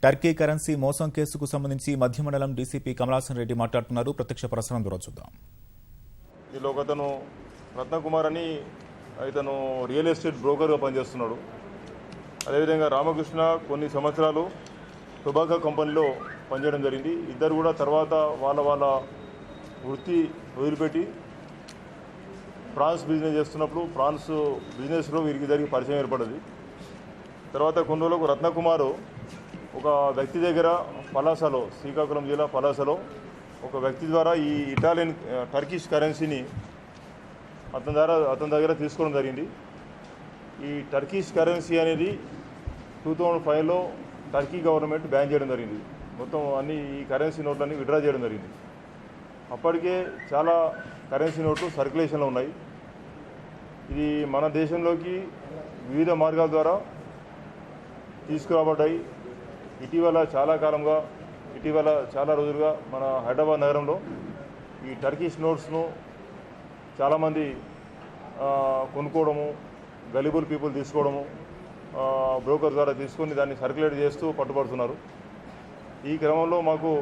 Turkey currency మోసం కేసుకు సంబంధించి మధ్య మండలం డీసీపీ కమలాసన్ రెడ్డి మాట్లాడుతున్నారు. ప్రత్యక్ష ప్రసారం ద్వారా చూద్దాం. దీనిలో ఒకతను రత్నకుమార్ అని ఇతను రియల్ ఎస్టేట్ బ్రోకర్గా పనిచేస్తున్నాడు. అదేవిధంగా రామకృష్ణ కొన్ని సంవత్సరాలు టొబాకో కంపెనీలో పనిచేయడం జరిగింది. ఇద్దరు కూడా తర్వాత వాళ్ళ వృత్తి వదిలిపెట్టి ప్రాన్స్ బిజినెస్ చేస్తున్నప్పుడు ప్రాన్స్ బిజినెస్లో వీరికి ఇద్దరికి పరిచయం ఏర్పడింది. తర్వాత కొన్ని రోజులకు రత్నకుమారు ఒక వ్యక్తి దగ్గర పలాసలో, శ్రీకాకుళం జిల్లా పలాసలో ఒక వ్యక్తి ద్వారా ఈ ఇటాలియన్ టర్కిష్ కరెన్సీని అతని దగ్గర తీసుకోవడం జరిగింది. ఈ టర్కిష్ కరెన్సీ అనేది 2005లో టర్కీ గవర్నమెంట్ బ్యాన్ చేయడం జరిగింది. మొత్తం అన్ని ఈ కరెన్సీ నోట్లన్నీ విత్డ్రా చేయడం జరిగింది. అప్పటికే చాలా కరెన్సీ నోట్లు సర్క్యులేషన్లో ఉన్నాయి. ఇది మన దేశంలోకి వివిధ మార్గాల ద్వారా తీసుకురాబడ్డాయి. ఇటీవల చాలా రోజులుగా మన హైదరాబాద్ నగరంలో ఈ టర్కిష్ నోట్స్ను చాలామంది కొనుక్కోవడము, గలిబుల్ పీపుల్ తీసుకోవడము, బ్రోకర్ ద్వారా తీసుకొని దాన్ని సర్క్యులేట్ చేస్తూ పట్టుబడుతున్నారు. ఈ క్రమంలో మాకు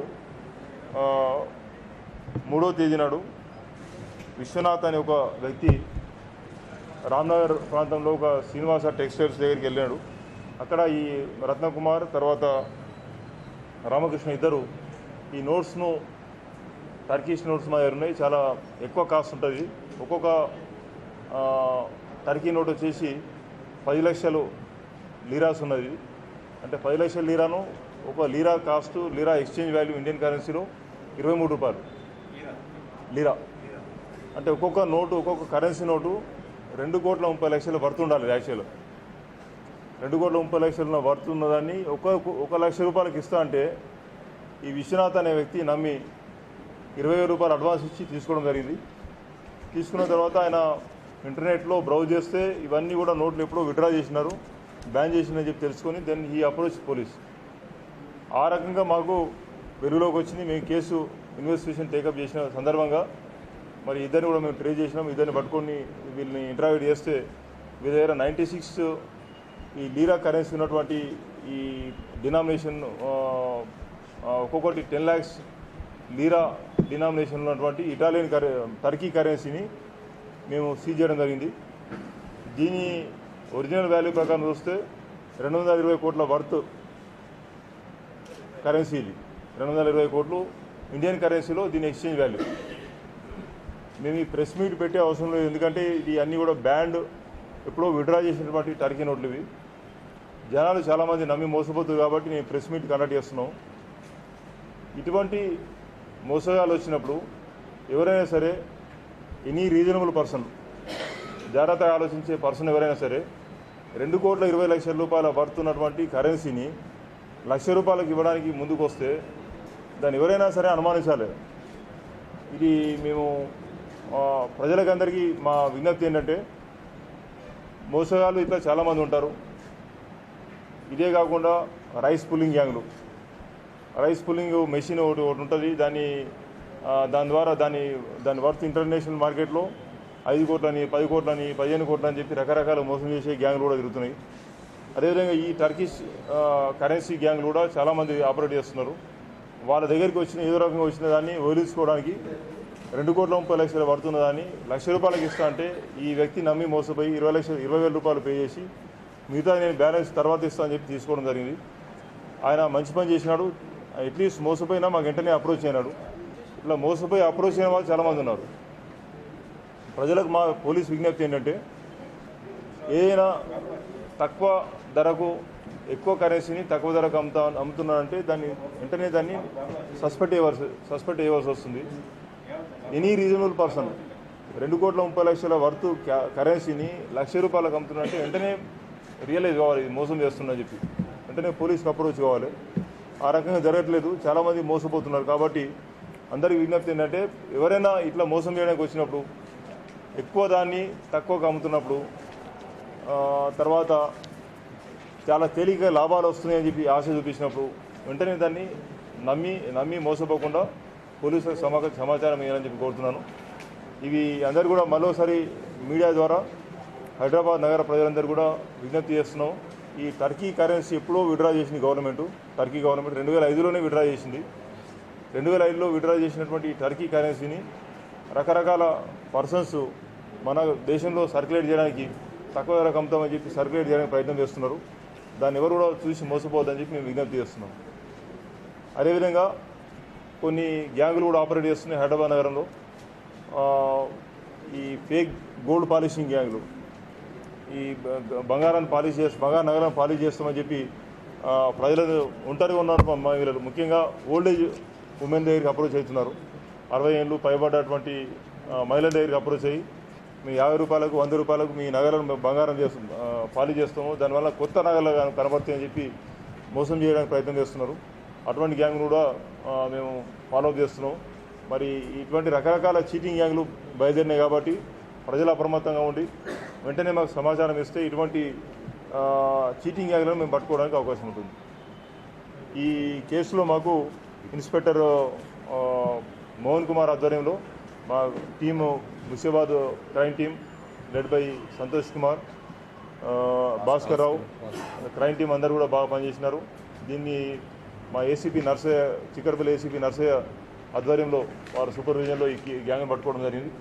3వ తేదీ నాడు విశ్వనాథ్ అనే ఒక వ్యక్తి రామ్నగర్ ప్రాంతంలో ఒక శ్రీనివాస టెక్స్టైల్స్ దగ్గరికి వెళ్ళాడు. అక్కడ ఈ రత్నకుమార్ తర్వాత రామకృష్ణ ఇద్దరు ఈ నోట్స్ను, టర్కిష్ నోట్స్ మా దగ్గర ఉన్నాయి. చాలా ఎక్కువ కాస్ట్ ఉంటుంది. ఒక్కొక్క టర్కీ నోట్ వచ్చేసి 10 లక్షలు లీరాస్ ఉన్నది. అంటే 10 లక్షల లీరాను ఒక లీరా కాస్ట్, లీరా ఎక్స్చేంజ్ వాల్యూ ఇండియన్ కరెన్సీలో 23 రూపాయలు లీరా. అంటే ఒక్కొక్క కరెన్సీ నోటు 2,30,00,000 వర్త్ ఉండాలి. యాక్చువల్ 2,30,00,000 వర్త్ ఉన్నదాన్ని 1 లక్ష రూపాయలకి ఇస్తా అంటే ఈ విశ్వనాథ్ అనే వ్యక్తి నమ్మి 20,000 రూపాయలు అడ్వాన్స్ ఇచ్చి తీసుకోవడం జరిగింది. తీసుకున్న తర్వాత ఆయన ఇంటర్నెట్లో బ్రౌజ్ చేస్తే ఇవన్నీ కూడా నోట్లు ఎప్పుడో విత్డ్రా చేసినారు, బ్యాన్ చేసిందని చెప్పి తెలుసుకొని దెన్ ఈ అప్రోచ్ పోలీస్. ఆ రకంగా మాకు వెలుగులోకి వచ్చింది. మేము కేసు ఇన్వెస్టిగేషన్ టేకప్ చేసిన సందర్భంగా మరి ఇద్దరిని కూడా మేము ట్రేస్ చేసినాం. ఇద్దరిని పట్టుకొని వీళ్ళని ఇంటరాగేట్ చేస్తే వీళ్ళ దగ్గర 96 ఈ లీరా కరెన్సీ ఉన్నటువంటి ఈ డినామినేషన్ ఒక్కొక్కటి 10 lakhs లీరా డినామినేషన్ ఉన్నటువంటి ఇటాలియన్ టర్కీ కరెన్సీని మేము సీజ్ చేయడం జరిగింది. దీని ఒరిజినల్ వాల్యూ ప్రకారం చూస్తే 220 కోట్ల వర్త్ కరెన్సీ. ఇది 220 కోట్లు ఇండియన్ కరెన్సీలో దీని ఎక్స్చేంజ్ వాల్యూ. మేము ఈ ప్రెస్ మీట్ పెట్టే అవసరం లేదు, ఎందుకంటే ఇది అన్నీ కూడా బ్యాండ్ ఎప్పుడో విత్డ్రా చేసినటువంటి టర్కీ నోట్లు ఇవి. జనాలు చాలామంది నమ్మి మోసపోతుంది కాబట్టి నేను ప్రెస్ మీట్ కండక్ట్ చేస్తున్నాం. ఇటువంటి మోసగాలు వచ్చినప్పుడు ఎవరైనా సరే, ఎనీ రీజనబుల్ పర్సన్, జాగ్రత్తగా ఆలోచించే పర్సన్ ఎవరైనా సరే 2,20,00,000 రూపాయల వర్త్ ఉన్నటువంటి కరెన్సీని 1 లక్ష రూపాయలకు ఇవ్వడానికి ముందుకు వస్తే దాన్ని ఎవరైనా సరే అనుమానించాలి. ఇది మేము ప్రజలకందరికీ మా విజ్ఞప్తి ఏంటంటే, మోసగాళ్ళు ఇట్లా చాలామంది ఉంటారు. ఇదే కాకుండా రైస్ పుల్లింగ్ గ్యాంగ్లు, రైస్ పుల్లింగ్ మెషిన్ ఒకటి ఉంటుంది. దాని ద్వారా దాని వర్త్ ఇంటర్నేషనల్ మార్కెట్లో 5 కోట్లని, 10 కోట్లని, 15 కోట్లని చెప్పి రకరకాల మోసం చేసే గ్యాంగ్లు కూడా తిరుగుతున్నాయి. అదేవిధంగా ఈ టర్కిష్ కరెన్సీ గ్యాంగ్లు కూడా చాలామంది ఆపరేట్ చేస్తున్నారు. వాళ్ళ దగ్గరికి ఏదో రకంగా వచ్చిన దాన్ని వదిలించుకోవడానికి 2,30,00,000 పడుతున్న దాన్ని 1 లక్ష రూపాయలకి ఇస్తా అంటే ఈ వ్యక్తి నమ్మి మోసపోయి 20,000 రూపాయలు పే చేసి మిగతా నేను బ్యాలెన్స్ తర్వాత ఇస్తా అని చెప్పి తీసుకోవడం జరిగింది. ఆయన మంచి పని చేసినాడు. అట్లీస్ట్ మోసపోయినా మాకు వెంటనే అప్రోచ్ అయినాడు. ఇట్లా మోసపోయి అప్రోచ్ అయిన వాళ్ళు చాలామంది ఉన్నారు. ప్రజలకు మా పోలీస్ విజ్ఞప్తి ఏంటంటే, ఏదైనా తక్కువ ధరకు ఎక్కువ కరెన్సీని తక్కువ ధరకు అమ్ముతున్నారంటే వెంటనే దాన్ని సస్పెక్ట్ చేయవలసి వస్తుంది. ఎనీ రీజనబుల్ పర్సన్ 2,30,00,000 వర్త్ కరెన్సీని 1 లక్ష రూపాయలకు అమ్ముతున్నారంటే వెంటనే రియలైజ్ కావాలి, ఇది మోసం చేస్తుందని చెప్పి వెంటనే పోలీస్కి అప్రోచ్ కావాలి. ఆ రకంగా జరగట్లేదు, చాలామంది మోసపోతున్నారు. కాబట్టి అందరికీ విజ్ఞప్తి ఏంటంటే, ఎవరైనా ఇట్లా మోసం చేయడానికి వచ్చినప్పుడు, ఎక్కువ దాన్ని తక్కువగా అమ్ముతున్నప్పుడు, తర్వాత చాలా తేలికగా లాభాలు వస్తున్నాయని చెప్పి ఆశ చూపించినప్పుడు వెంటనే దాన్ని నమ్మి మోసపోకుండా పోలీసులకు సమాచారం ఇవ్వాలని చెప్పి కోరుతున్నాను. ఇవి అందరూ కూడా మరోసారి మీడియా ద్వారా హైదరాబాద్ నగర ప్రజలందరూ కూడా విజ్ఞప్తి చేస్తున్నాం. ఈ టర్కీ కరెన్సీ ఎప్పుడో విడ్రా చేసింది గవర్నమెంట్. టర్కీ గవర్నమెంట్ 2005లోనే విడ్రా చేసింది. 2005లో విడ్రా చేసినటువంటి ఈ టర్కీ కరెన్సీని రకరకాల పర్సన్స్ మన దేశంలో సర్క్యులేట్ చేయడానికి తక్కువ ధరకు అమ్ముతామని చెప్పి సర్క్యులేట్ చేయడానికి ప్రయత్నం చేస్తున్నారు. దాన్ని ఎవరు కూడా చూసి మోసపోవద్దని చెప్పి మేము విజ్ఞప్తి చేస్తున్నాం. అదేవిధంగా కొన్ని గ్యాంగులు కూడా ఆపరేట్ చేస్తున్నాయి హైదరాబాద్ నగరంలో. ఈ ఫేక్ గోల్డ్ పాలిషింగ్ గ్యాంగులు ఈ బంగారం నగరాన్ని పాలిష్ చేస్తామని చెప్పి ప్రజలు ఒంటరిగా ఉన్నారు మహిళలు, ముఖ్యంగా ఓల్డేజ్ ఉమెన్ దగ్గరికి అప్రోచ్ అవుతున్నారు. 60 ఏళ్ళు పైబడ్డటువంటి మహిళల దగ్గరికి అప్రోచ్ అయ్యి మీ 50 రూపాయలకు 100 రూపాయలకు మీ నగలను బంగారం పాలిష్ చేస్తాము, దానివల్ల కొత్త నగలు కనబడతాయని చెప్పి మోసం చేయడానికి ప్రయత్నం చేస్తున్నారు. అటువంటి గ్యాంగ్ను కూడా మేము ఫాలోఅప్ చేస్తున్నాం. మరి ఇటువంటి రకరకాల చీటింగ్ గ్యాంగ్లు బయలుదేరినాయి కాబట్టి ప్రజలు అప్రమత్తంగా ఉండి వెంటనే మాకు సమాచారం ఇస్తే ఇటువంటి చీటింగ్ గ్యాంగ్లను మేము పట్టుకోవడానికి అవకాశం ఉంటుంది. ఈ కేసులో మాకు ఇన్స్పెక్టర్ మోహన్ కుమార్ ఆధ్వర్యంలో మా team Musheerabad crime team led by Santosh Kumar, Bhaskar Rao crime team అందరూ కూడా బాగా పనిచేసినారు. దీన్ని మా ఏసీపీ నర్సయ్య, చిక్కడపల్లి ఏసీపీ నర్సయ్య ఆధ్వర్యంలో వారి సూపర్విజన్లో ఈ గ్యాంగ్ను పట్టుకోవడం జరిగింది.